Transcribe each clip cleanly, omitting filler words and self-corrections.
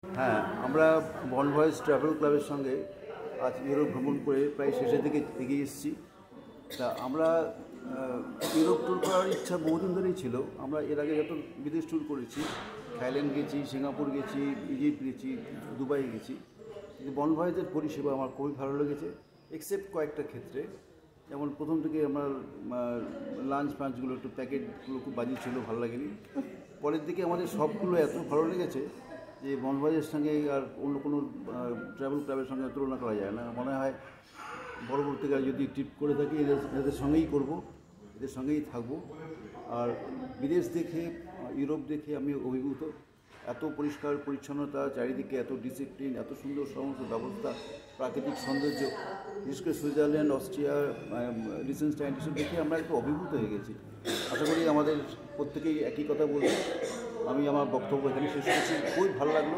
হ্যাঁ, আমরা bond voice travel ক্লাবের সঙ্গে আজ ইউরোপ ভ্রমণ করে প্রায় শেষের দিকে এগিয়ে এসেছি। তা আমরা ইউরোপ ট্যুর করার ইচ্ছা বহুদিন ধরেই ছিল। আমরা এর আগে যত বিদেশ ট্যুর করেছি, থাইল্যান্ড গেছি, সিঙ্গাপুর গেছি, ইজিপ্ট গেছি, দুবাই গেছি, কিন্তু বন্ড ভয়েসের পরিষেবা আমার খুবই ভালো লেগেছে, এক্সেপ্ট কয়েকটা ক্ষেত্রে। যেমন প্রথম থেকে আমার লাঞ্চ ফাঞ্চগুলো একটু প্যাকেটগুলো খুব বাজে ছিল, ভালো লাগেনি। পরের দিকে আমাদের সবগুলো এত ভালো লেগেছে যে বনভোজের সঙ্গে আর অন্য কোনো ট্রাভেল ক্লাবের সঙ্গে তুলনা করা যায় না। মনে হয় পরবর্তীকালে যদি ট্রিপ করে থাকি এদের সঙ্গেই করব, এদের সঙ্গেই থাকবো। আর বিদেশ দেখে, ইউরোপ দেখে আমি অভিভূত। এত পরিষ্কার পরিচ্ছন্নতা, চারিদিকে এত ডিসিপ্লিন, এত সুন্দর সমস্ত ব্যবস্থা, প্রাকৃতিক সৌন্দর্য, বিশেষ করে সুইজারল্যান্ড, অস্ট্রিয়া, লিচেনস্টাইন, এসব দেখে আমরা একটু অভিভূত হয়ে গেছি। আশা করি আমাদের প্রত্যেকেই একই কথা বলবো। আমি আমার বক্তব্য এখানে শেষ করছি। খুবই ভালো লাগলো।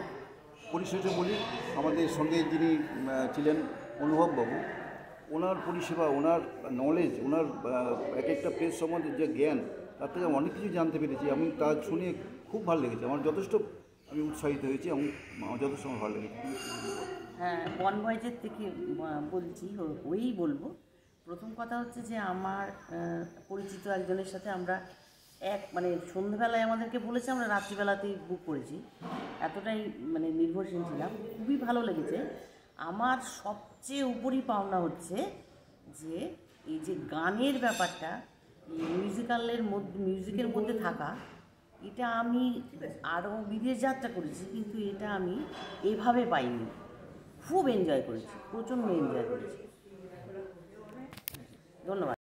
পরিশেষে বলি, আমাদের সঙ্গে যিনি ছিলেন অনুভববাবু, ওনার পরিষেবা, ওনার নলেজ, ওনার এক একটা প্লেস সম্বন্ধে যে জ্ঞান, তার থেকে অনেক কিছু জানতে পেরেছি। আমি তা শুনে খুব ভালো লেগেছে। আমার যথেষ্ট আমি উৎসাহিত হয়েছি এবং আমার যথেষ্ট আমার ভালো লেগেছে। হ্যাঁ, বন ভয়েসের থেকে বলছি, ওই বলবো। প্রথম কথা হচ্ছে যে আমার পরিচিত একজনের সাথে আমরা মানে সন্ধ্যেবেলায় আমাদেরকে বলেছে, আমরা রাত্রিবেলাতেই বুক করেছি। এতটাই মানে নির্ভরশীল ছিলাম, খুবই ভালো লেগেছে। আমার সবচেয়ে উপরি পাওনা হচ্ছে যে এই যে গানের ব্যাপারটা, মিউজিকের মধ্যে থাকা, এটা আমি আরও বিদেশ যাত্রা করেছি, কিন্তু এটা আমি এভাবে পাইনি। খুব এনজয় করেছি, প্রচণ্ড এনজয় করেছি। ধন্যবাদ।